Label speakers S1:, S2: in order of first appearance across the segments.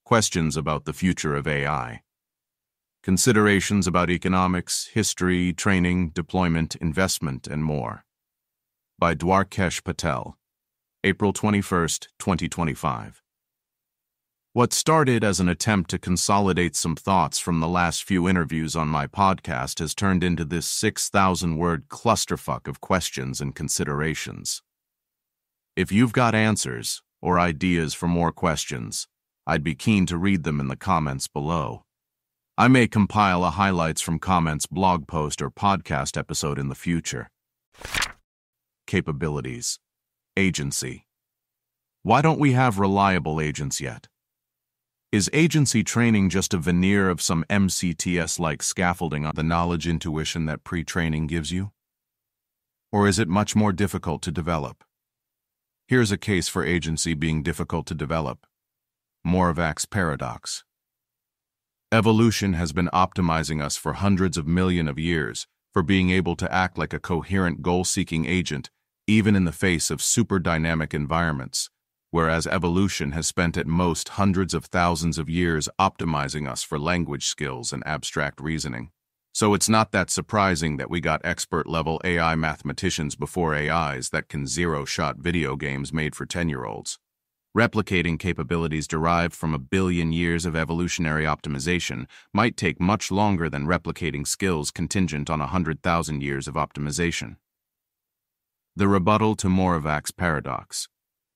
S1: Questions about the future of AI. Considerations about economics, history, training, deployment, investment, and more. By Dwarkesh Patel, April 21st, 2025. What started as an attempt to consolidate some thoughts from the last few interviews on my podcast has turned into this 6,000-word clusterfuck of questions and considerations. If you've got answers or ideas for more questions, I'd be keen to read them in the comments below. I may compile a highlights from comments blog post or podcast episode in the future. Capabilities. Agency. Why don't we have reliable agents yet? Is agency training just a veneer of some MCTS-like scaffolding on the knowledge intuition that pre-training gives you? Or is it much more difficult to develop? Here's a case for agency being difficult to develop. Moravac's paradox. Evolution has been optimizing us for hundreds of millions of years for being able to act like a coherent goal-seeking agent even in the face of super dynamic environments, whereas evolution has spent at most hundreds of thousands of years optimizing us for language skills and abstract reasoning. So it's not that surprising that we got expert-level AI mathematicians before AIs that can zero-shot video games made for 10-year-olds. Replicating capabilities derived from 1 billion years of evolutionary optimization might take much longer than replicating skills contingent on 100,000 years of optimization. The rebuttal to Moravac's paradox.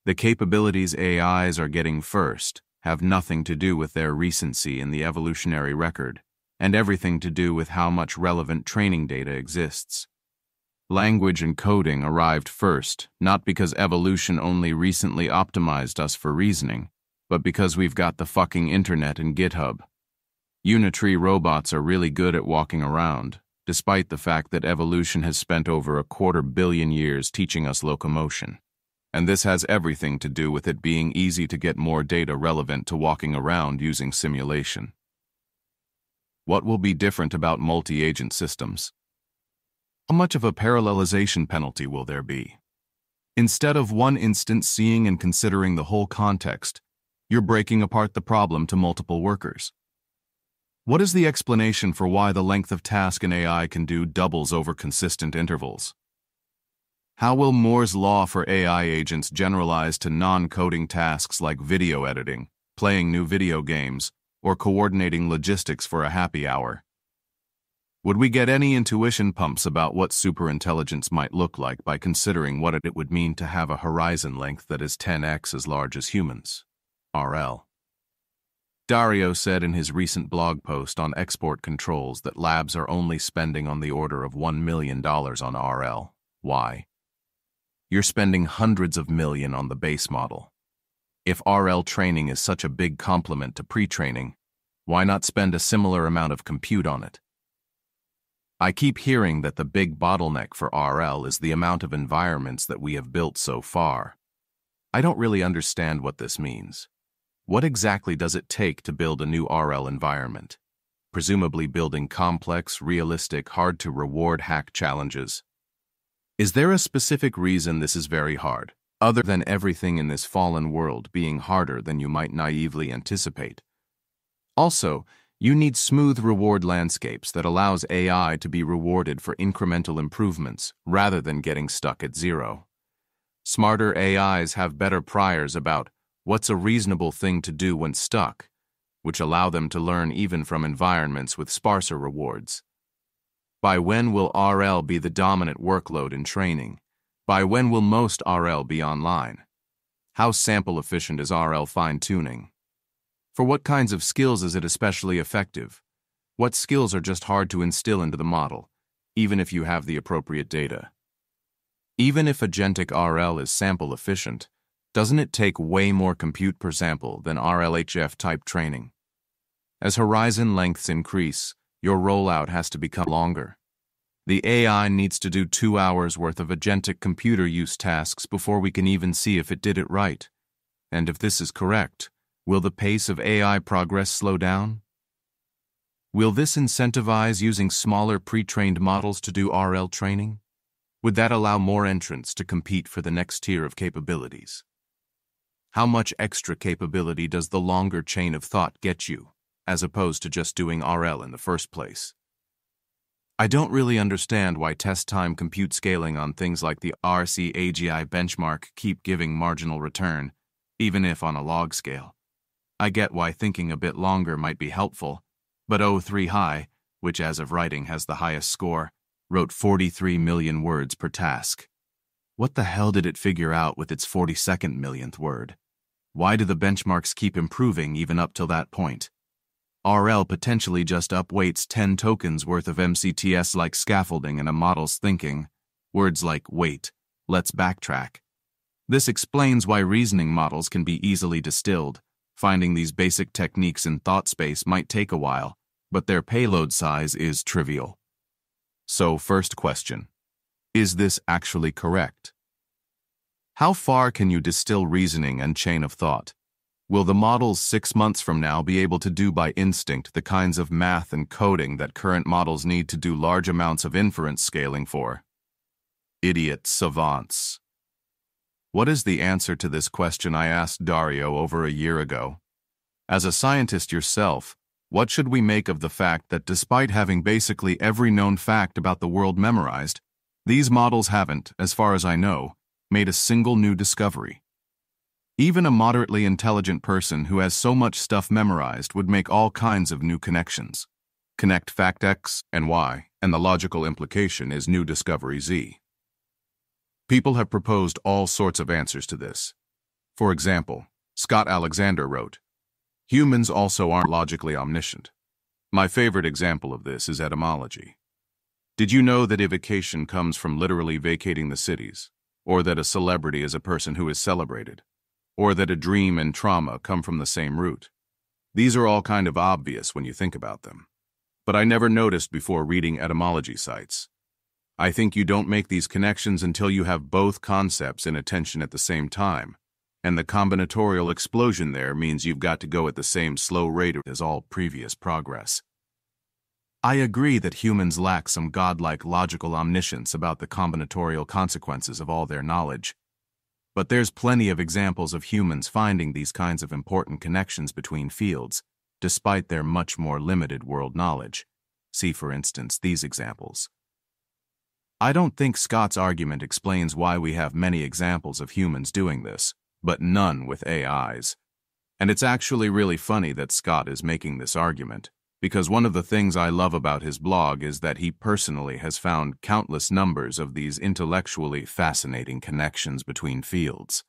S1: The capabilities AIs are getting first have nothing to do with their recency in the evolutionary record, and everything to do with how much relevant training data exists. Language and coding arrived first, not because evolution only recently optimized us for reasoning, but because we've got the fucking internet and GitHub. Unitree robots are really good at walking around, despite the fact that evolution has spent over 250 million years teaching us locomotion. And this has everything to do with it being easy to get more data relevant to walking around using simulation. What will be different about multi-agent systems? How much of a parallelization penalty will there be? Instead of one instance seeing and considering the whole context, you're breaking apart the problem to multiple workers. What is the explanation for why the length of task an AI can do doubles over consistent intervals? How will Moore's law for AI agents generalize to non-coding tasks like video editing, playing new video games, or coordinating logistics for a happy hour? Would we get any intuition pumps about what superintelligence might look like by considering what it would mean to have a horizon length that is 10x as large as humans? RL. Dario said in his recent blog post on export controls that labs are only spending on the order of $1 million on RL. Why? You're spending hundreds of millions on the base model. If RL training is such a big complement to pre-training, why not spend a similar amount of compute on it? I keep hearing that the big bottleneck for RL is the amount of environments that we have built so far. I don't really understand what this means. What exactly does it take to build a new RL environment? Presumably building complex, realistic, hard-to-reward hack challenges. Is there a specific reason this is very hard, other than everything in this fallen world being harder than you might naively anticipate? Also, you need smooth reward landscapes that allows AI to be rewarded for incremental improvements rather than getting stuck at zero. Smarter AIs have better priors about what's a reasonable thing to do when stuck, which allow them to learn even from environments with sparser rewards. By when will RL be the dominant workload in training? By when will most RL be online? How sample efficient is RL fine-tuning? For what kinds of skills is it especially effective? What skills are just hard to instill into the model, even if you have the appropriate data? Even if agentic RL is sample efficient, doesn't it take way more compute per sample than RLHF-type training? As horizon lengths increase, your rollout has to become longer. The AI needs to do 2 hours worth of agentic computer use tasks before we can even see if it did it right. And if this is correct, will the pace of AI progress slow down? Will this incentivize using smaller pre-trained models to do RL training? Would that allow more entrants to compete for the next tier of capabilities? How much extra capability does the longer chain of thought get you, as opposed to just doing RL in the first place? I don't really understand why test time compute scaling on things like the RC-AGI benchmark keep giving marginal return, even if on a log scale. I get why thinking a bit longer might be helpful, but O3 High, which as of writing has the highest score, wrote 43 million words per task. What the hell did it figure out with its 42nd millionth word? Why do the benchmarks keep improving even up till that point? RL potentially just upweights 10 tokens worth of MCTS like scaffolding in a model's thinking. Words like wait, let's backtrack. This explains why reasoning models can be easily distilled. Finding these basic techniques in thought space might take a while, but their payload size is trivial. So, first question. Is this actually correct? How far can you distill reasoning and chain of thought? Will the models 6 months from now be able to do by instinct the kinds of math and coding that current models need to do large amounts of inference scaling for? Idiot savants. What is the answer to this question I asked Dario over a year ago? As a scientist yourself, what should we make of the fact that despite having basically every known fact about the world memorized, these models haven't, as far as I know, made a single new discovery? Even a moderately intelligent person who has so much stuff memorized would make all kinds of new connections. Connect fact X and Y, and the logical implication is new discovery Z. People have proposed all sorts of answers to this. For example, Scott Alexander wrote, "Humans also aren't logically omniscient." My favorite example of this is etymology. Did you know that evocation comes from literally vacating the cities, or that a celebrity is a person who is celebrated, or that a dream and trauma come from the same root? These are all kind of obvious when you think about them, but I never noticed before reading etymology sites. I think you don't make these connections until you have both concepts in attention at the same time, and the combinatorial explosion there means you've got to go at the same slow rate as all previous progress. I agree that humans lack some godlike logical omniscience about the combinatorial consequences of all their knowledge. But there's plenty of examples of humans finding these kinds of important connections between fields, despite their much more limited world knowledge. See, for instance, these examples. I don't think Scott's argument explains why we have many examples of humans doing this, but none with AIs. And it's actually really funny that Scott is making this argument, because one of the things I love about his blog is that he personally has found countless numbers of these intellectually fascinating connections between fields.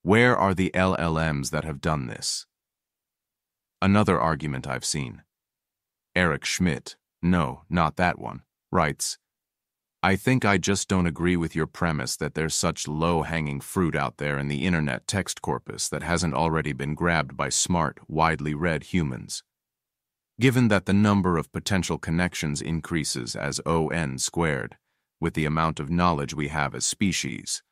S1: Where are the LLMs that have done this? Another argument I've seen. Eric Schmidt, no, not that one, writes, "I think I just don't agree with your premise that there's such low-hanging fruit out there in the internet text corpus that hasn't already been grabbed by smart, widely read humans. Given that the number of potential connections increases as ON squared, with the amount of knowledge we have as species,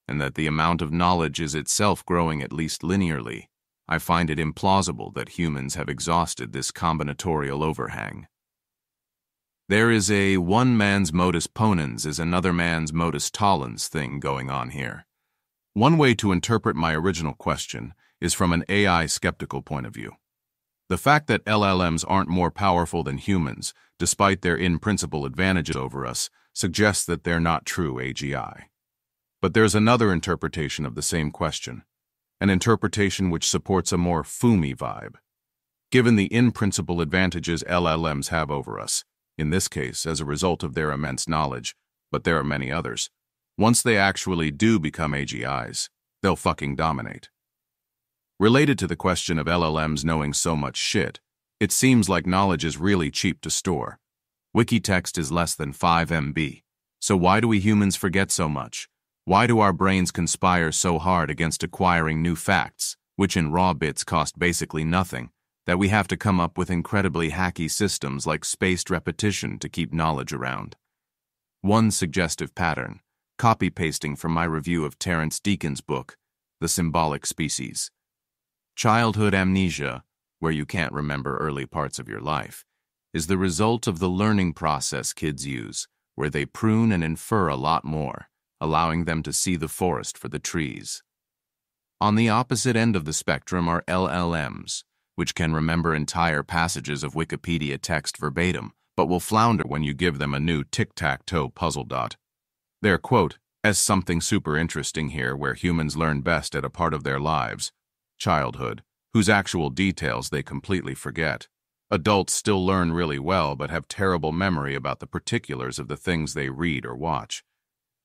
S1: and that the amount of knowledge is itself growing at least linearly, I find it implausible that humans have exhausted this combinatorial overhang. There is a one man's modus ponens is another man's modus tollens thing going on here. One way to interpret my original question is from an AI skeptical point of view. The fact that LLMs aren't more powerful than humans, despite their in-principle advantages over us, suggests that they're not true AGI. But there's another interpretation of the same question, an interpretation which supports a more Fumi vibe. Given the in-principle advantages LLMs have over us, in this case as a result of their immense knowledge, but there are many others, once they actually do become AGIs, they'll fucking dominate. Related to the question of LLMs knowing so much shit, it seems like knowledge is really cheap to store. Wikitext is less than 5 MB. So why do we humans forget so much? Why do our brains conspire so hard against acquiring new facts, which in raw bits cost basically nothing, that we have to come up with incredibly hacky systems like spaced repetition to keep knowledge around? One suggestive pattern, copy-pasting from my review of Terence Deacon's book, The Symbolic Species. Childhood amnesia, where you can't remember early parts of your life, is the result of the learning process kids use, where they prune and infer a lot more, allowing them to see the forest for the trees. On the opposite end of the spectrum are LLMs, which can remember entire passages of Wikipedia text verbatim, but will flounder when you give them a new tic-tac-toe puzzle dot. They're, quote, as something super interesting here where humans learn best at a part of their lives, childhood, whose actual details they completely forget. Adults still learn really well but have terrible memory about the particulars of the things they read or watch.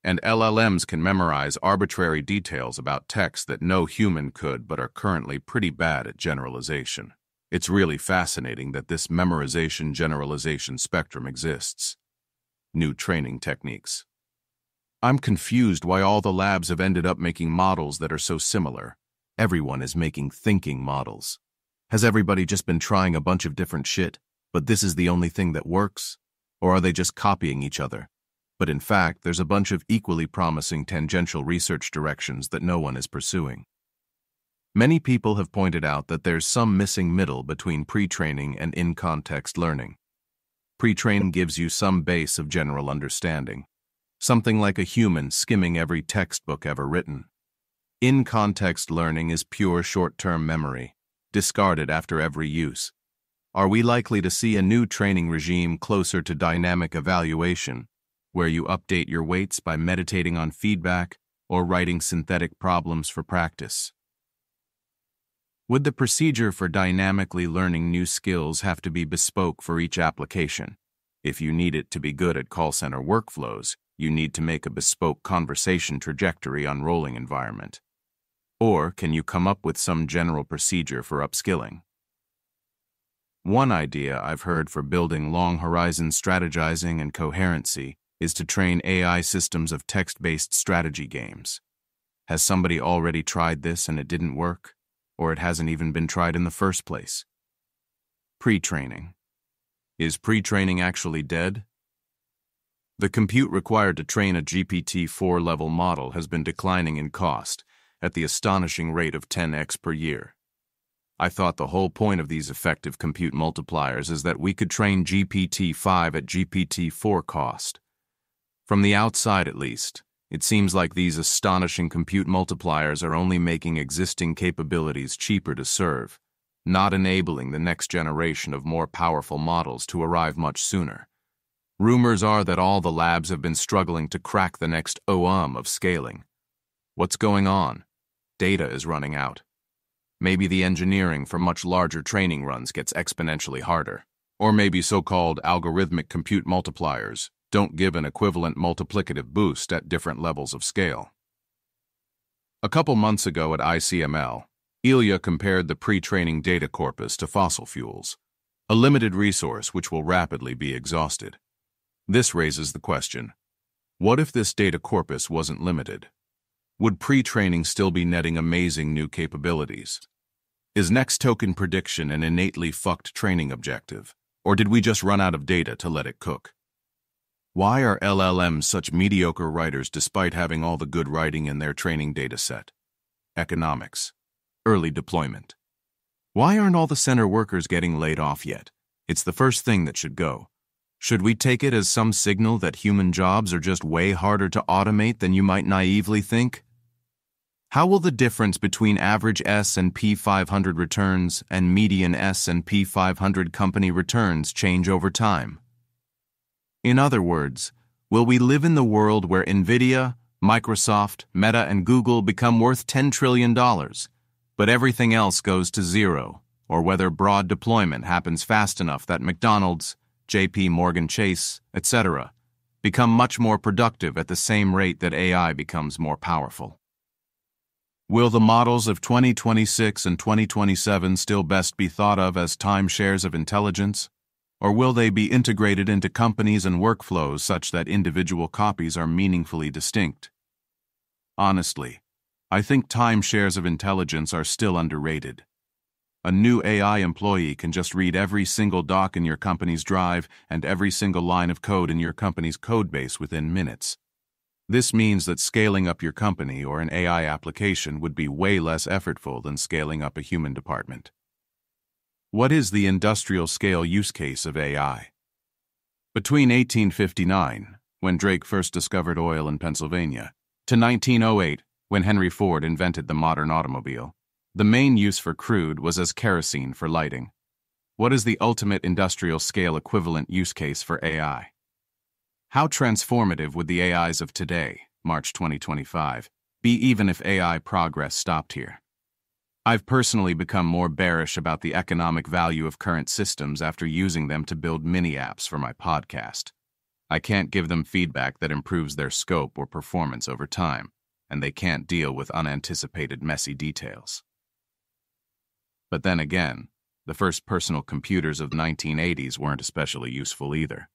S1: And LLMs can memorize arbitrary details about text that no human could but are currently pretty bad at generalization. It's really fascinating that this memorization-generalization spectrum exists. New training techniques. I'm confused why all the labs have ended up making models that are so similar. Everyone is making thinking models. Has everybody just been trying a bunch of different shit, but this is the only thing that works? Or are they just copying each other? But in fact, there's a bunch of equally promising tangential research directions that no one is pursuing. Many people have pointed out that there's some missing middle between pre-training and in-context learning. Pre-training gives you some base of general understanding, something like a human skimming every textbook ever written. In-context learning is pure short-term memory, discarded after every use. Are we likely to see a new training regime closer to dynamic evaluation, where you update your weights by meditating on feedback or writing synthetic problems for practice? Would the procedure for dynamically learning new skills have to be bespoke for each application? If you need it to be good at call center workflows, you need to make a bespoke conversation trajectory on rolling environment. Or can you come up with some general procedure for upskilling? One idea I've heard for building long-horizon strategizing and coherency is to train AI systems of text-based strategy games. Has somebody already tried this and it didn't work? Or it hasn't even been tried in the first place? Pre-training. Is pre-training actually dead? The compute required to train a GPT-4 level model has been declining in cost at the astonishing rate of 10x per year. I thought the whole point of these effective compute multipliers is that we could train GPT-5 at GPT-4 cost. From the outside, at least, it seems like these astonishing compute multipliers are only making existing capabilities cheaper to serve, not enabling the next generation of more powerful models to arrive much sooner. Rumors are that all the labs have been struggling to crack the next of scaling. What's going on? Data is running out. Maybe the engineering for much larger training runs gets exponentially harder. Or maybe so-called algorithmic compute multipliers don't give an equivalent multiplicative boost at different levels of scale. A couple months ago at ICML, Ilya compared the pre-training data corpus to fossil fuels, a limited resource which will rapidly be exhausted. This raises the question, what if this data corpus wasn't limited? Would pre-training still be netting amazing new capabilities? Is next token prediction an innately fucked training objective, or did we just run out of data to let it cook? Why are LLMs such mediocre writers despite having all the good writing in their training data set? Economics. Early deployment. Why aren't all the center workers getting laid off yet? It's the first thing that should go. Should we take it as some signal that human jobs are just way harder to automate than you might naively think? How will the difference between average S&P 500 returns and median S&P 500 company returns change over time? In other words, will we live in the world where Nvidia, Microsoft, Meta, and Google become worth $10 trillion, but everything else goes to zero, or whether broad deployment happens fast enough that McDonald's, JP Morgan Chase, etc., become much more productive at the same rate that AI becomes more powerful? Will the models of 2026 and 2027 still best be thought of as timeshares of intelligence? Or will they be integrated into companies and workflows such that individual copies are meaningfully distinct? Honestly, I think timeshares of intelligence are still underrated. A new AI employee can just read every single doc in your company's drive and every single line of code in your company's codebase within minutes. This means that scaling up your company or an AI application would be way less effortful than scaling up a human department. What is the industrial scale use case of AI? Between 1859, when Drake first discovered oil in Pennsylvania, to 1908, When Henry Ford invented the modern automobile, the main use for crude was as kerosene for lighting. What is the ultimate industrial scale equivalent use case for AI? How transformative would the AIs of today, March 2025, be even if AI progress stopped here? I've personally become more bearish about the economic value of current systems after using them to build mini-apps for my podcast. I can't give them feedback that improves their scope or performance over time, and they can't deal with unanticipated messy details. But then again, the first personal computers of the 1980s weren't especially useful either.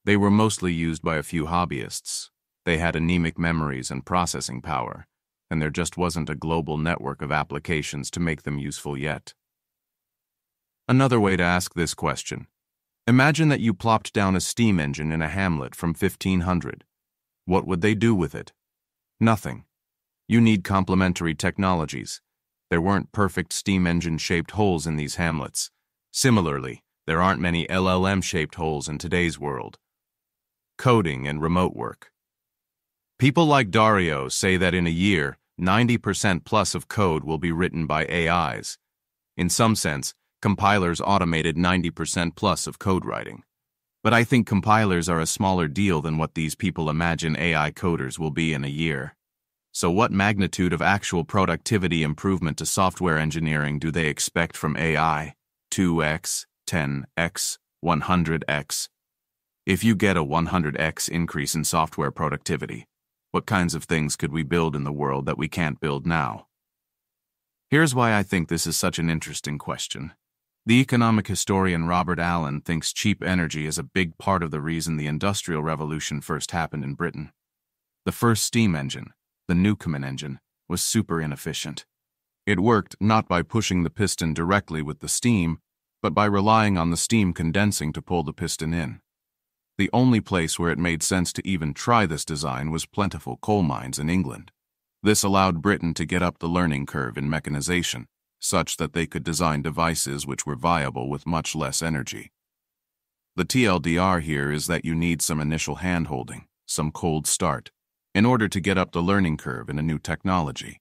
S1: They were mostly used by a few hobbyists. They had anemic memories and processing power, and there just wasn't a global network of applications to make them useful yet. Another way to ask this question: imagine that you plopped down a steam engine in a hamlet from 1500. What would they do with it? Nothing. You need complementary technologies. There weren't perfect steam engine-shaped holes in these hamlets. Similarly, there aren't many LLM-shaped holes in today's world. Coding and remote work. People like Dario say that in a year, 90% plus of code will be written by AIs. In some sense, compilers automated 90% plus of code writing. But I think compilers are a smaller deal than what these people imagine AI coders will be in a year. So what magnitude of actual productivity improvement to software engineering do they expect from AI? 2x, 10x, 100x? If you get a 100x increase in software productivity, what kinds of things could we build in the world that we can't build now? Here's why I think this is such an interesting question. The economic historian Robert Allen thinks cheap energy is a big part of the reason the Industrial Revolution first happened in Britain. The first steam engine, the Newcomen engine, was super inefficient. It worked not by pushing the piston directly with the steam, but by relying on the steam condensing to pull the piston in. The only place where it made sense to even try this design was plentiful coal mines in England. This allowed Britain to get up the learning curve in mechanization, such that they could design devices which were viable with much less energy. The TLDR here is that you need some initial hand-holding, some cold start, in order to get up the learning curve in a new technology.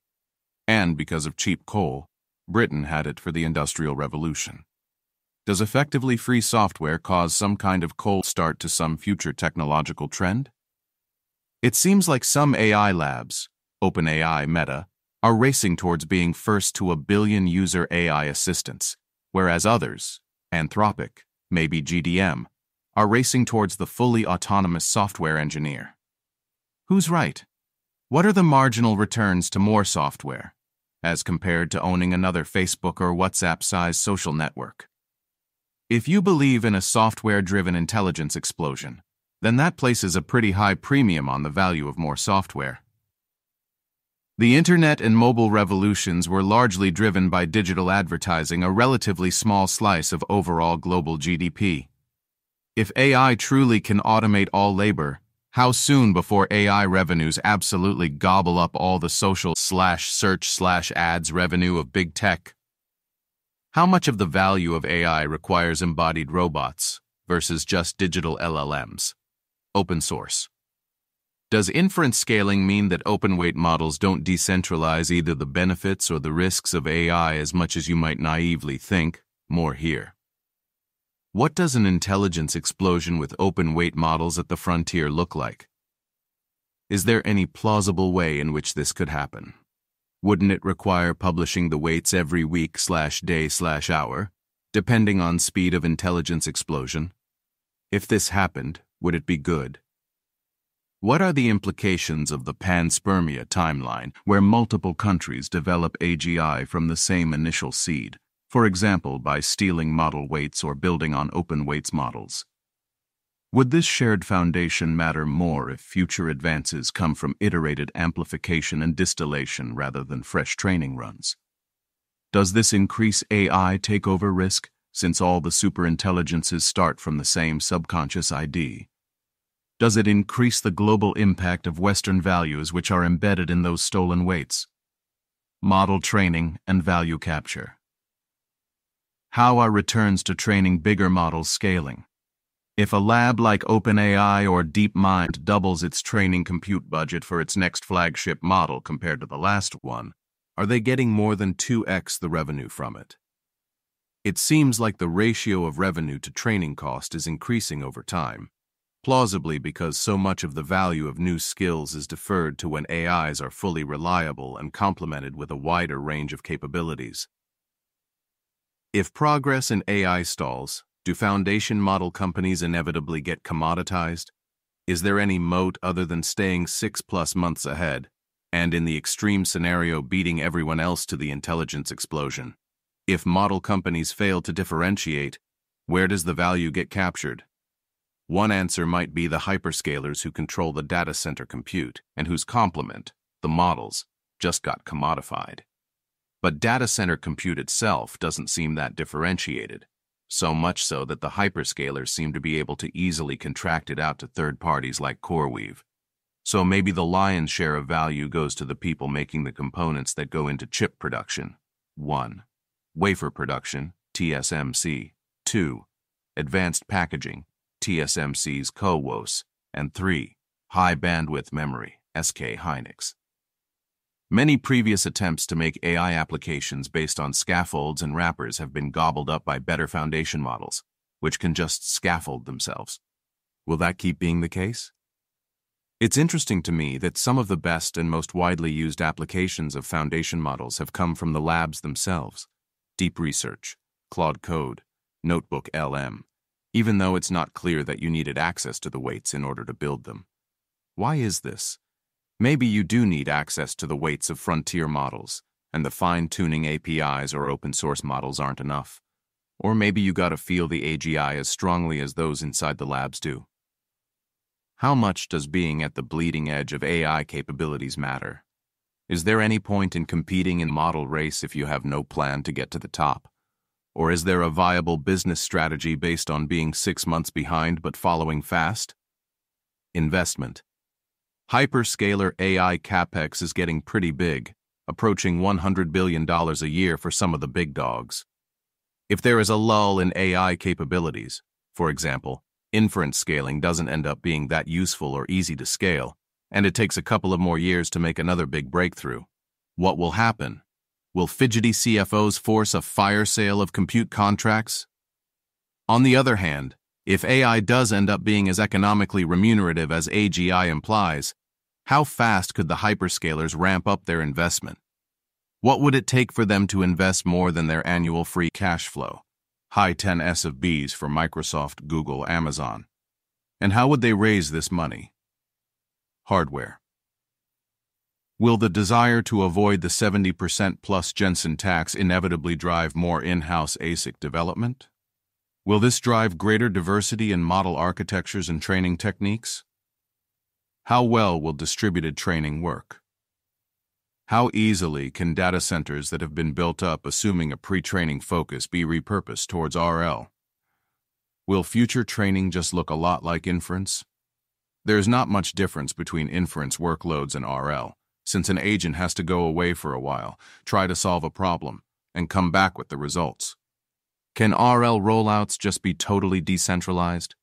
S1: And because of cheap coal, Britain had it for the Industrial Revolution. Does effectively free software cause some kind of cold start to some future technological trend? It seems like some AI labs, OpenAI, Meta, are racing towards being first to 1 billion user AI assistants, whereas others, Anthropic, maybe GDM, are racing towards the fully autonomous software engineer. Who's right? What are the marginal returns to more software, as compared to owning another Facebook or WhatsApp-sized social network? If you believe in a software-driven intelligence explosion, then that places a pretty high premium on the value of more software. The internet and mobile revolutions were largely driven by digital advertising, a relatively small slice of overall global GDP. If AI truly can automate all labor, how soon before AI revenues absolutely gobble up all the social/search/ads revenue of big tech? How much of the value of AI requires embodied robots versus just digital LLMs? Open source. Does inference scaling mean that open-weight models don't decentralize either the benefits or the risks of AI as much as you might naively think? More here. What does an intelligence explosion with open-weight models at the frontier look like? Is there any plausible way in which this could happen? Wouldn't it require publishing the weights every week/day/hour, depending on speed of intelligence explosion? If this happened, would it be good? What are the implications of the panspermia timeline, where multiple countries develop AGI from the same initial seed, for example by stealing model weights or building on open weights models? Would this shared foundation matter more if future advances come from iterated amplification and distillation rather than fresh training runs? Does this increase AI takeover risk, since all the superintelligences start from the same subconscious ID? Does it increase the global impact of Western values which are embedded in those stolen weights? Model training and value capture. How are returns to training bigger models scaling? If a lab like OpenAI or DeepMind doubles its training compute budget for its next flagship model compared to the last one, are they getting more than 2x the revenue from it? It seems like the ratio of revenue to training cost is increasing over time, plausibly because so much of the value of new skills is deferred to when AIs are fully reliable and complemented with a wider range of capabilities. If progress in AI stalls, do foundation model companies inevitably get commoditized? Is there any moat other than staying 6+ months ahead, and in the extreme scenario beating everyone else to the intelligence explosion? If model companies fail to differentiate, where does the value get captured? One answer might be the hyperscalers who control the data center compute and whose complement, the models, just got commodified. But data center compute itself doesn't seem that differentiated, so much so that the hyperscalers seem to be able to easily contract it out to third parties like CoreWeave. So maybe the lion's share of value goes to the people making the components that go into chip production. 1. Wafer production, TSMC. 2. Advanced packaging, TSMC's CoWoS. And 3. High bandwidth memory, SK Hynix. Many previous attempts to make AI applications based on scaffolds and wrappers have been gobbled up by better foundation models, which can just scaffold themselves. Will that keep being the case? It's interesting to me that some of the best and most widely used applications of foundation models have come from the labs themselves. Deep Research, Claude Code, Notebook LM, even though it's not clear that you needed access to the weights in order to build them. Why is this? Maybe you do need access to the weights of frontier models, and the fine-tuning APIs or open-source models aren't enough. Or maybe you gotta feel the AGI as strongly as those inside the labs do. How much does being at the bleeding edge of AI capabilities matter? Is there any point in competing in model race if you have no plan to get to the top? Or is there a viable business strategy based on being 6 months behind but following fast? Investment. Hyperscaler AI capex is getting pretty big, approaching $100 billion a year for some of the big dogs. If there is a lull in AI capabilities, for example, inference scaling doesn't end up being that useful or easy to scale, and it takes a couple of more years to make another big breakthrough, what will happen? Will fidgety CFOs force a fire sale of compute contracts? On the other hand, if AI does end up being as economically remunerative as AGI implies, how fast could the hyperscalers ramp up their investment? What would it take for them to invest more than their annual free cash flow? High 10s of Bs for Microsoft, Google, Amazon. And how would they raise this money? Hardware. Will the desire to avoid the 70% plus Jensen tax inevitably drive more in-house ASIC development? Will this drive greater diversity in model architectures and training techniques? How well will distributed training work? How easily can data centers that have been built up assuming a pre-training focus be repurposed towards RL? Will future training just look a lot like inference? There's not much difference between inference workloads and RL, since an agent has to go away for a while, try to solve a problem, and come back with the results. Can RL rollouts just be totally decentralized?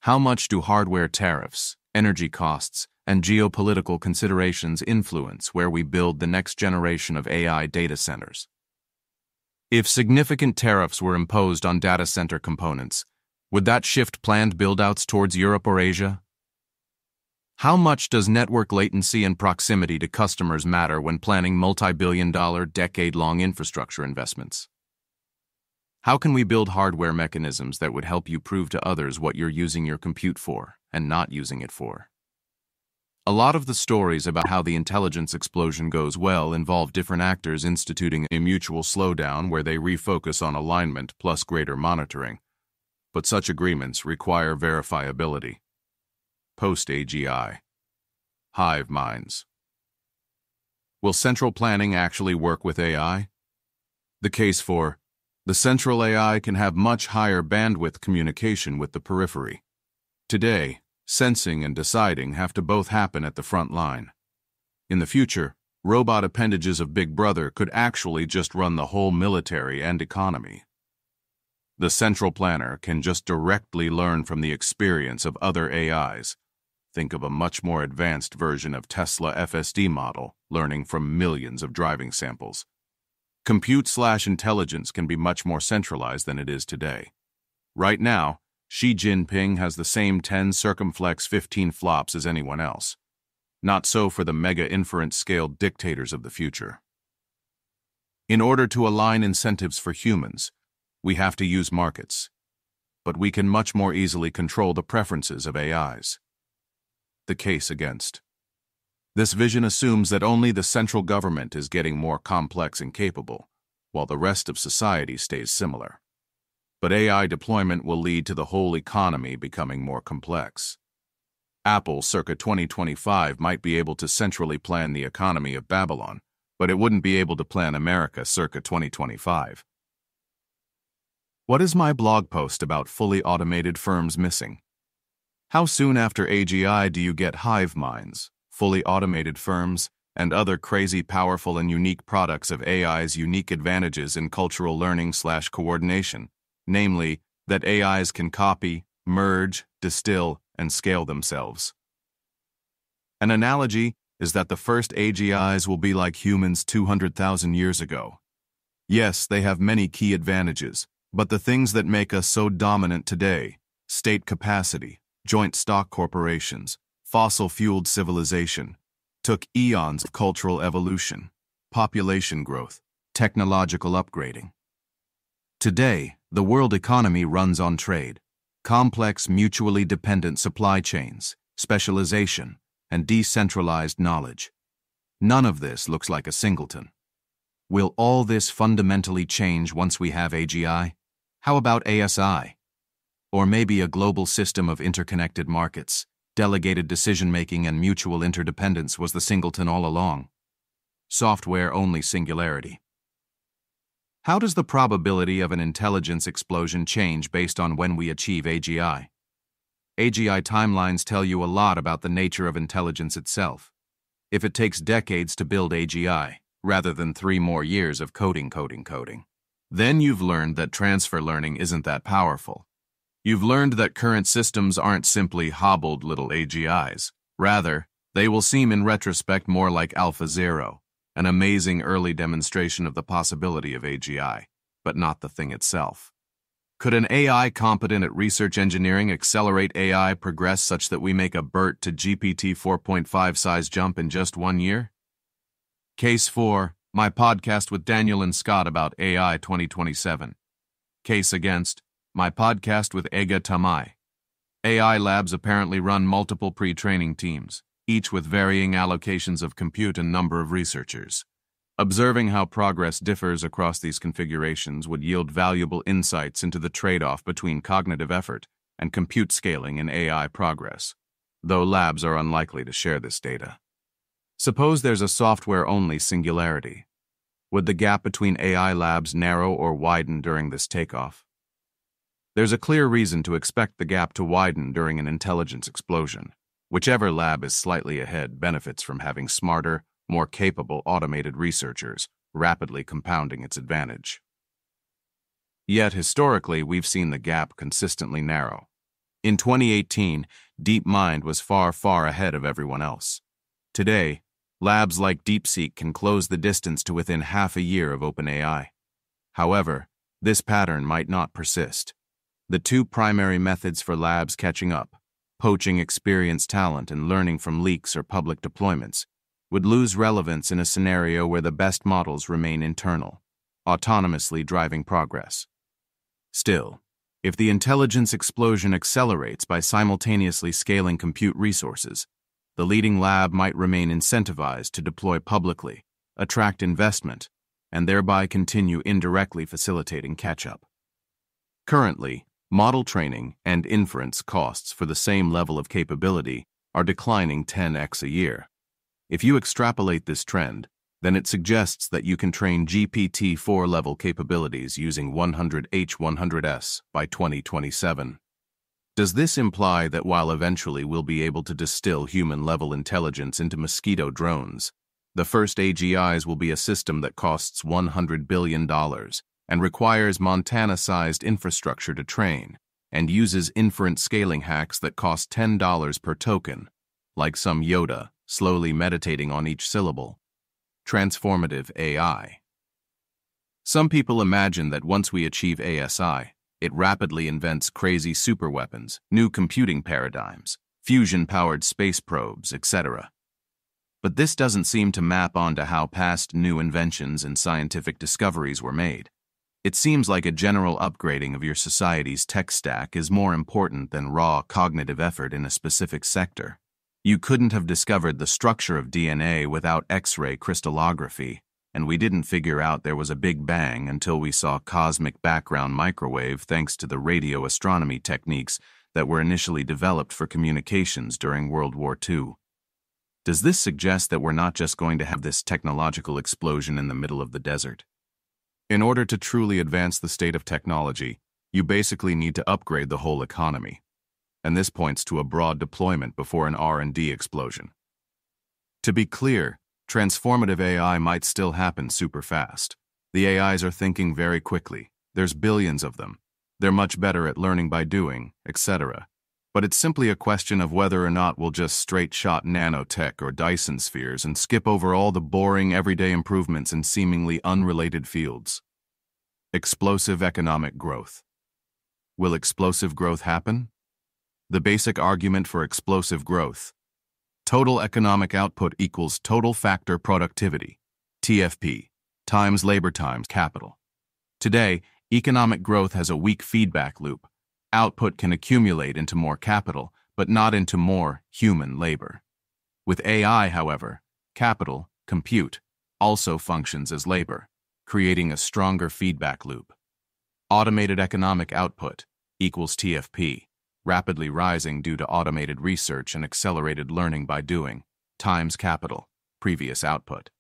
S1: How much do hardware tariffs, energy costs, and geopolitical considerations influence where we build the next generation of AI data centers? If significant tariffs were imposed on data center components, would that shift planned buildouts towards Europe or Asia? How much does network latency and proximity to customers matter when planning multi-billion-dollar, decade-long infrastructure investments? How can we build hardware mechanisms that would help you prove to others what you're using your compute for and not using it for? A lot of the stories about how the intelligence explosion goes well involve different actors instituting a mutual slowdown where they refocus on alignment plus greater monitoring. But such agreements require verifiability. Post-AGI. Hive minds. Will central planning actually work with AI? The case for the central AI can have much higher bandwidth communication with the periphery. Today, sensing and deciding have to both happen at the front line. In the future, robot appendages of Big Brother could actually just run the whole military and economy. The central planner can just directly learn from the experience of other AIs. Think of a much more advanced version of Tesla FSD model, learning from millions of driving samples. Compute/intelligence can be much more centralized than it is today. Right now, Xi Jinping has the same 10 circumflex 15 flops as anyone else. Not so for the mega-inference-scaled dictators of the future. In order to align incentives for humans, we have to use markets. But we can much more easily control the preferences of AIs. The case against. This vision assumes that only the central government is getting more complex and capable, while the rest of society stays similar. But AI deployment will lead to the whole economy becoming more complex. Apple, circa 2025, might be able to centrally plan the economy of Babylon, but it wouldn't be able to plan America circa 2025. What is my blog post about fully automated firms missing? How soon after AGI do you get hive minds, fully automated firms, and other crazy powerful and unique products of AI's unique advantages in cultural learning/coordination, namely, that AIs can copy, merge, distill, and scale themselves? An analogy is that the first AGIs will be like humans 200,000 years ago. Yes, they have many key advantages, but the things that make us so dominant today, state capacity, joint stock corporations, fossil-fueled civilization, took eons of cultural evolution, population growth, technological upgrading. Today, the world economy runs on trade, complex mutually dependent supply chains, specialization, and decentralized knowledge. None of this looks like a singleton. Will all this fundamentally change once we have AGI? How about ASI? Or maybe a global system of interconnected markets, delegated decision-making and mutual interdependence was the singleton all along. Software-only singularity. How does the probability of an intelligence explosion change based on when we achieve AGI? AGI timelines tell you a lot about the nature of intelligence itself. If it takes decades to build AGI, rather than 3 more years of coding, then you've learned that transfer learning isn't that powerful. You've learned that current systems aren't simply hobbled little AGIs. Rather, they will seem in retrospect more like AlphaZero, an amazing early demonstration of the possibility of AGI, but not the thing itself. Could an AI competent at research engineering accelerate AI progress such that we make a BERT to GPT 4.5 size jump in just 1 year? Case 4, my podcast with Daniel and Scott about AI 2027. Case against, my podcast with Ega Tamai. AI labs apparently run multiple pre-training teams, each with varying allocations of compute and number of researchers. Observing how progress differs across these configurations would yield valuable insights into the trade-off between cognitive effort and compute scaling in AI progress, though labs are unlikely to share this data. Suppose there's a software-only singularity. Would the gap between AI labs narrow or widen during this takeoff? There's a clear reason to expect the gap to widen during an intelligence explosion. Whichever lab is slightly ahead benefits from having smarter, more capable automated researchers, rapidly compounding its advantage. Yet, historically, we've seen the gap consistently narrow. In 2018, DeepMind was far, far ahead of everyone else. Today, labs like DeepSeek can close the distance to within half a year of OpenAI. However, this pattern might not persist. The 2 primary methods for labs catching up, poaching experienced talent and learning from leaks or public deployments, would lose relevance in a scenario where the best models remain internal, autonomously driving progress. Still, if the intelligence explosion accelerates by simultaneously scaling compute resources, the leading lab might remain incentivized to deploy publicly, attract investment, and thereby continue indirectly facilitating catch-up. Currently, model training and inference costs for the same level of capability are declining 10x a year. If you extrapolate this trend, then it suggests that you can train GPT-4 level capabilities using 100H100S by 2027. Does this imply that while eventually we'll be able to distill human-level intelligence into mosquito drones, the first AGIs will be a system that costs $100 billion and requires Montana-sized infrastructure to train, and uses inference scaling hacks that cost $10 per token, like some Yoda slowly meditating on each syllable. Transformative AI. Some people imagine that once we achieve ASI, it rapidly invents crazy superweapons, new computing paradigms, fusion-powered space probes, etc. But this doesn't seem to map onto how past new inventions and scientific discoveries were made. It seems like a general upgrading of your society's tech stack is more important than raw cognitive effort in a specific sector. You couldn't have discovered the structure of DNA without X-ray crystallography, and we didn't figure out there was a Big Bang until we saw cosmic background microwave thanks to the radio astronomy techniques that were initially developed for communications during World War II. Does this suggest that we're not just going to have this technological explosion in the middle of the desert? In order to truly advance the state of technology, you basically need to upgrade the whole economy. And this points to a broad deployment before an R&D explosion. To be clear, transformative AI might still happen super fast. The AIs are thinking very quickly. There's billions of them. They're much better at learning by doing, etc. But it's simply a question of whether or not we'll just straight-shot nanotech or Dyson spheres and skip over all the boring everyday improvements in seemingly unrelated fields. Explosive economic growth. Will explosive growth happen? The basic argument for explosive growth. Total economic output equals total factor productivity, TFP, times labor times capital. Today, economic growth has a weak feedback loop. Output can accumulate into more capital, but not into more human labor. With AI, however, capital, compute, also functions as labor, creating a stronger feedback loop. Automated economic output equals TFP, rapidly rising due to automated research and accelerated learning by doing, times capital, previous output.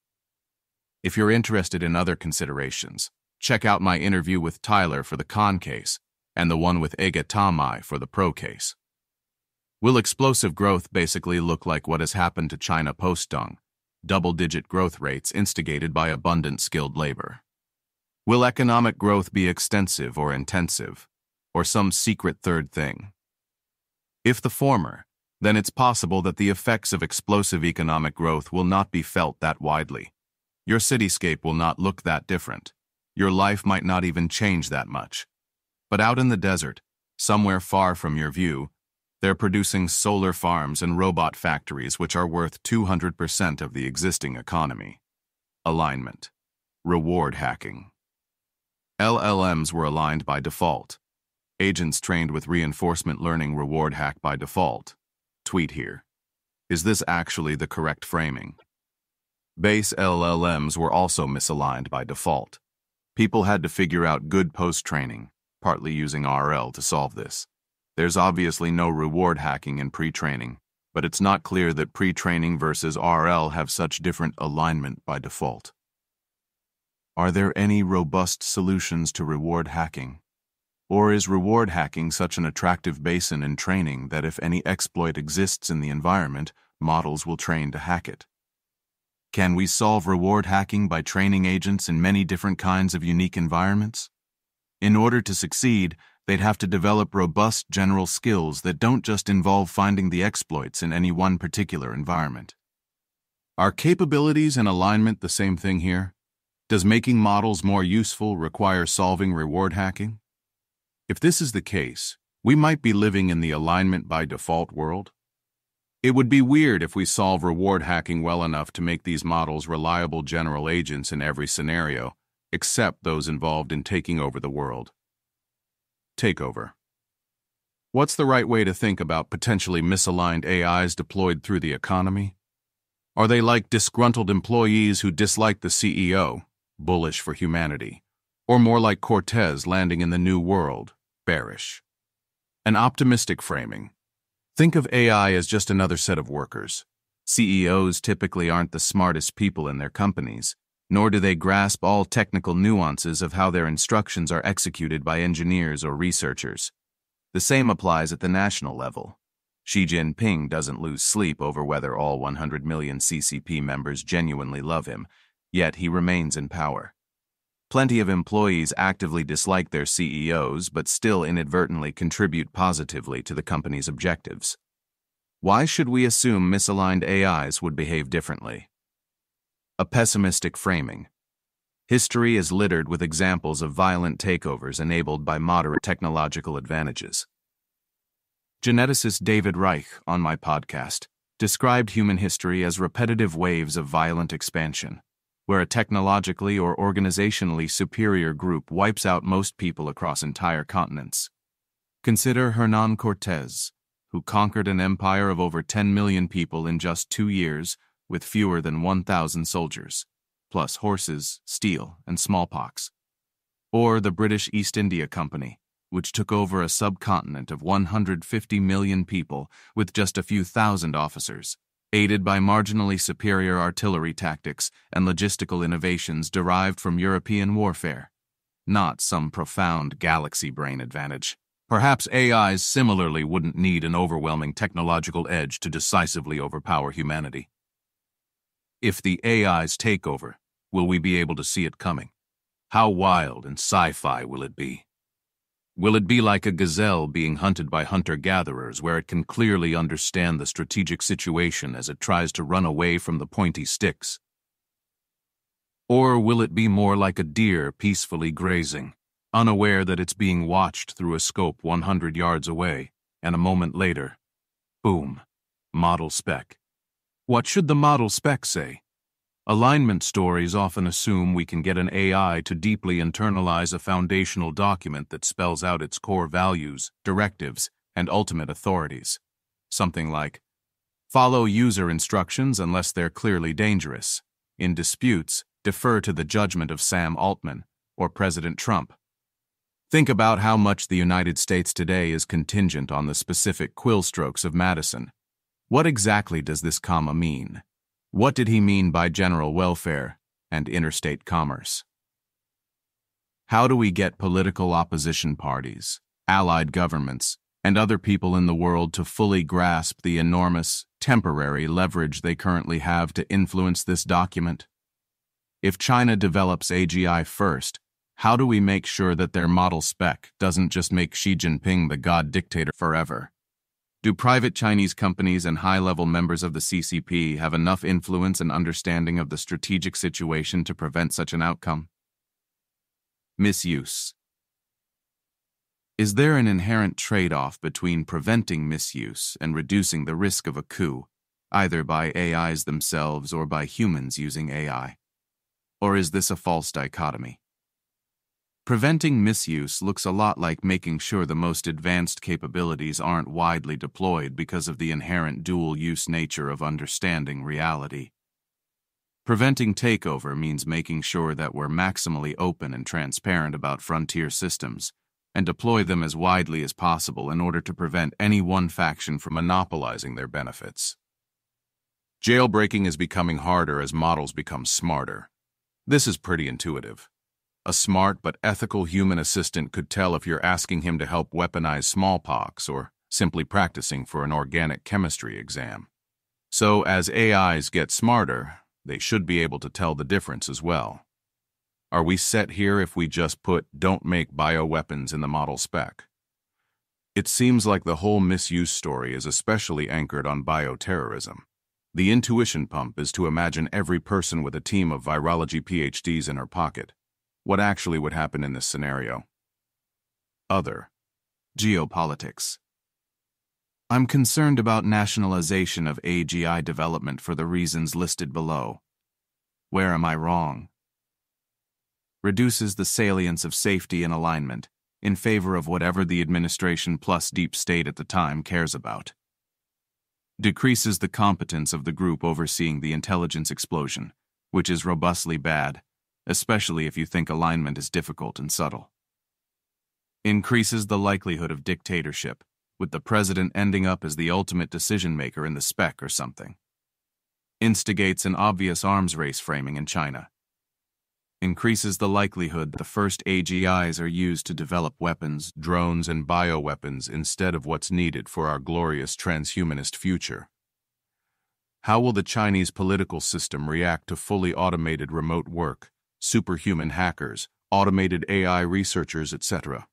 S1: If you're interested in other considerations, check out my interview with Tyler for the con case, and the one with Ege Tamai for the pro case. Will explosive growth basically look like what has happened to China post-Deng, double-digit growth rates instigated by abundant skilled labor? Will economic growth be extensive or intensive, or some secret third thing? If the former, then it's possible that the effects of explosive economic growth will not be felt that widely. Your cityscape will not look that different. Your life might not even change that much. But out in the desert, somewhere far from your view, they're producing solar farms and robot factories which are worth 200% of the existing economy. Alignment. Reward hacking. LLMs were aligned by default. Agents trained with reinforcement learning reward hack by default. Tweet here. Is this actually the correct framing? Base LLMs were also misaligned by default. People had to figure out good post-training, partly using RL to solve this. There's obviously no reward hacking in pre-training, but it's not clear that pre-training versus RL have such different alignment by default. Are there any robust solutions to reward hacking? Or is reward hacking such an attractive basin in training that if any exploit exists in the environment, models will train to hack it? Can we solve reward hacking by training agents in many different kinds of unique environments? In order to succeed, they'd have to develop robust general skills that don't just involve finding the exploits in any one particular environment. Are capabilities and alignment the same thing here? Does making models more useful require solving reward hacking? If this is the case, we might be living in the alignment by default world. It would be weird if we solve reward hacking well enough to make these models reliable general agents in every scenario, except those involved in taking over the world. Takeover. What's the right way to think about potentially misaligned AIs deployed through the economy? Are they like disgruntled employees who dislike the CEO, bullish for humanity, or more like Cortez landing in the New World, bearish? An optimistic framing. Think of AI as just another set of workers. CEOs typically aren't the smartest people in their companies, nor do they grasp all technical nuances of how their instructions are executed by engineers or researchers. The same applies at the national level. Xi Jinping doesn't lose sleep over whether all 100 million CCP members genuinely love him, yet he remains in power. Plenty of employees actively dislike their CEOs but still inadvertently contribute positively to the company's objectives. Why should we assume misaligned AIs would behave differently? A pessimistic framing. History is littered with examples of violent takeovers enabled by moderate technological advantages. Geneticist David Reich, on my podcast, described human history as repetitive waves of violent expansion, where a technologically or organizationally superior group wipes out most people across entire continents. Consider Hernán Cortés, who conquered an empire of over 10 million people in just 2 years with fewer than 1,000 soldiers, plus horses, steel, and smallpox. Or the British East India Company, which took over a subcontinent of 150 million people with just a few thousand officers, aided by marginally superior artillery tactics and logistical innovations derived from European warfare. Not some profound galaxy brain advantage. Perhaps AIs similarly wouldn't need an overwhelming technological edge to decisively overpower humanity. If the AIs take over, will we be able to see it coming? How wild and sci-fi will it be? Will it be like a gazelle being hunted by hunter-gatherers where it can clearly understand the strategic situation as it tries to run away from the pointy sticks? Or will it be more like a deer peacefully grazing, unaware that it's being watched through a scope 100 yards away, and a moment later, boom, model spec. What should the model spec say? Alignment stories often assume we can get an AI to deeply internalize a foundational document that spells out its core values, directives, and ultimate authorities. Something like, follow user instructions unless they're clearly dangerous. In disputes, defer to the judgment of Sam Altman or President Trump. Think about how much the United States today is contingent on the specific quill strokes of Madison. What exactly does this comma mean? What did he mean by general welfare and interstate commerce? How do we get political opposition parties, allied governments, and other people in the world to fully grasp the enormous, temporary leverage they currently have to influence this document? If China develops AGI first, how do we make sure that their model spec doesn't just make Xi Jinping the god dictator forever? Do private Chinese companies and high-level members of the CCP have enough influence and understanding of the strategic situation to prevent such an outcome? Misuse. Is there an inherent trade-off between preventing misuse and reducing the risk of a coup, either by AIs themselves or by humans using AI? Or is this a false dichotomy? Preventing misuse looks a lot like making sure the most advanced capabilities aren't widely deployed because of the inherent dual-use nature of understanding reality. Preventing takeover means making sure that we're maximally open and transparent about frontier systems and deploy them as widely as possible in order to prevent any one faction from monopolizing their benefits. Jailbreaking is becoming harder as models become smarter. This is pretty intuitive. A smart but ethical human assistant could tell if you're asking him to help weaponize smallpox or simply practicing for an organic chemistry exam. So as AIs get smarter, they should be able to tell the difference as well. Are we set here if we just put "don't make bioweapons" in the model spec? It seems like the whole misuse story is especially anchored on bioterrorism. The intuition pump is to imagine every person with a team of virology PhDs in her pocket. What actually would happen in this scenario? Other. Geopolitics. I'm concerned about nationalization of AGI development for the reasons listed below. Where am I wrong? Reduces the salience of safety and alignment in favor of whatever the administration plus deep state at the time cares about. Decreases the competence of the group overseeing the intelligence explosion, which is robustly bad, especially if you think alignment is difficult and subtle. Increases the likelihood of dictatorship, with the president ending up as the ultimate decision-maker in the spec or something. Instigates an obvious arms race framing in China. Increases the likelihood that the first AGIs are used to develop weapons, drones, and bioweapons instead of what's needed for our glorious transhumanist future. How will the Chinese political system react to fully automated remote work, superhuman hackers, automated AI researchers, etc.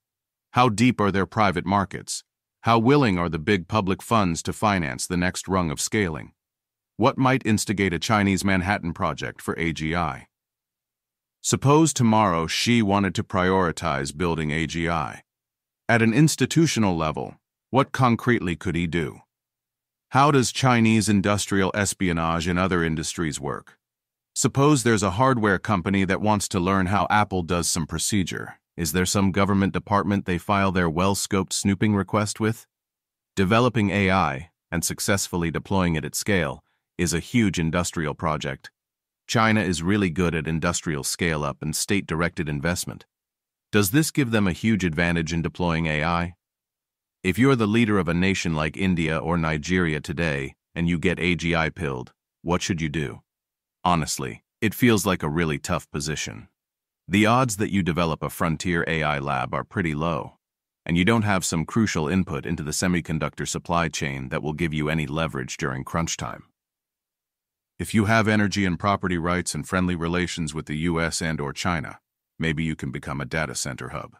S1: How deep are their private markets? How willing are the big public funds to finance the next rung of scaling? What might instigate a Chinese Manhattan project for AGI? Suppose tomorrow Xi wanted to prioritize building AGI. At an institutional level, what concretely could he do? How does Chinese industrial espionage in other industries work? Suppose there's a hardware company that wants to learn how Apple does some procedure. Is there some government department they file their well-scoped snooping request with? Developing AI, and successfully deploying it at scale, is a huge industrial project. China is really good at industrial scale-up and state-directed investment. Does this give them a huge advantage in deploying AI? If you're the leader of a nation like India or Nigeria today, and you get AGI pilled, what should you do? Honestly, it feels like a really tough position. The odds that you develop a frontier AI lab are pretty low, and you don't have some crucial input into the semiconductor supply chain that will give you any leverage during crunch time. If you have energy and property rights and friendly relations with the US and/or China, maybe you can become a data center hub.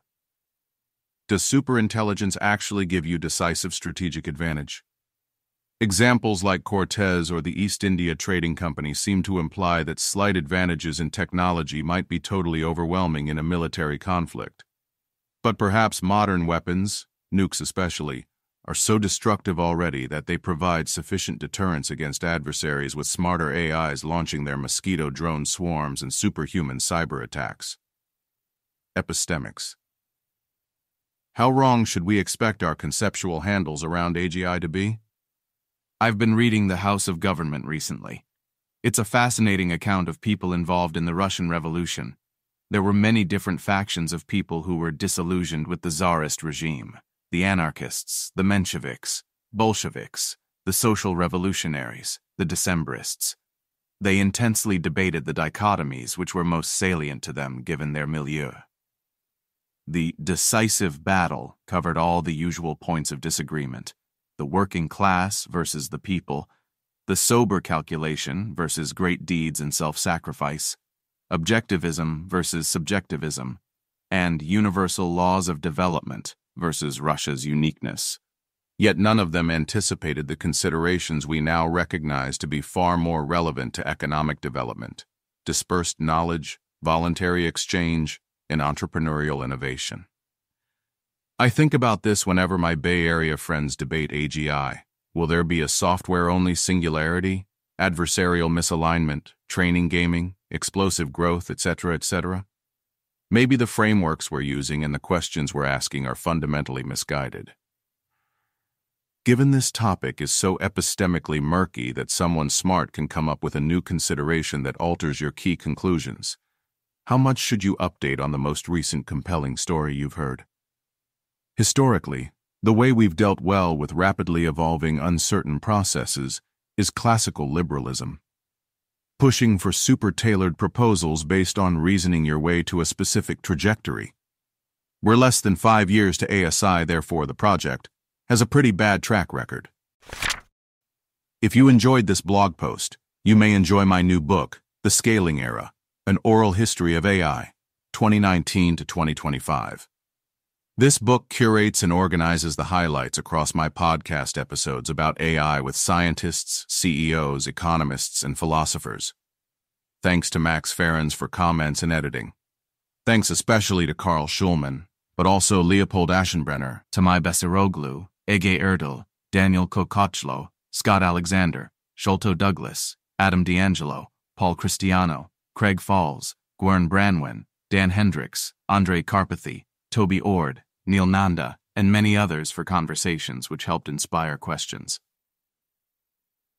S1: Does superintelligence actually give you decisive strategic advantage? Examples like Cortez or the East India Trading Company seem to imply that slight advantages in technology might be totally overwhelming in a military conflict. But perhaps modern weapons, nukes especially, are so destructive already that they provide sufficient deterrence against adversaries, with smarter AIs launching their mosquito drone swarms and superhuman cyber attacks. Epistemics. How wrong should we expect our conceptual handles around AGI to be? I've been reading The House of Government recently. It's a fascinating account of people involved in the Russian Revolution. There were many different factions of people who were disillusioned with the Tsarist regime: the anarchists, the Mensheviks, Bolsheviks, the social revolutionaries, the Decembrists. They intensely debated the dichotomies which were most salient to them given their milieu. The decisive battle covered all the usual points of disagreement: the working class versus the people, the sober calculation versus great deeds and self-sacrifice, objectivism versus subjectivism, and universal laws of development versus Russia's uniqueness. Yet none of them anticipated the considerations we now recognize to be far more relevant to economic development: dispersed knowledge, voluntary exchange, and entrepreneurial innovation. I think about this whenever my Bay Area friends debate AGI. Will there be a software-only singularity, adversarial misalignment, training gaming, explosive growth, etc., etc.? Maybe the frameworks we're using and the questions we're asking are fundamentally misguided. Given this topic is so epistemically murky that someone smart can come up with a new consideration that alters your key conclusions, how much should you update on the most recent compelling story you've heard? Historically, the way we've dealt well with rapidly evolving, uncertain processes is classical liberalism. Pushing for super-tailored proposals based on reasoning your way to a specific trajectory. We're less than 5 years to ASI, therefore the project has a pretty bad track record. If you enjoyed this blog post, you may enjoy my new book, The Scaling Era: An Oral History of AI, 2019 to 2025. This book curates and organizes the highlights across my podcast episodes about AI with scientists, CEOs, economists, and philosophers. Thanks to Max Ferens for comments and editing. Thanks especially to Carl Schulman, but also Leopold Aschenbrenner, Tamay Besiroglu, Ege Erdl, Daniel Kokochlo, Scott Alexander, Sholto Douglas, Adam D'Angelo, Paul Cristiano, Craig Falls, Gwern Branwen, Dan Hendricks, Andre Karpathy, Toby Ord, Neil Nanda, and many others for conversations which helped inspire questions.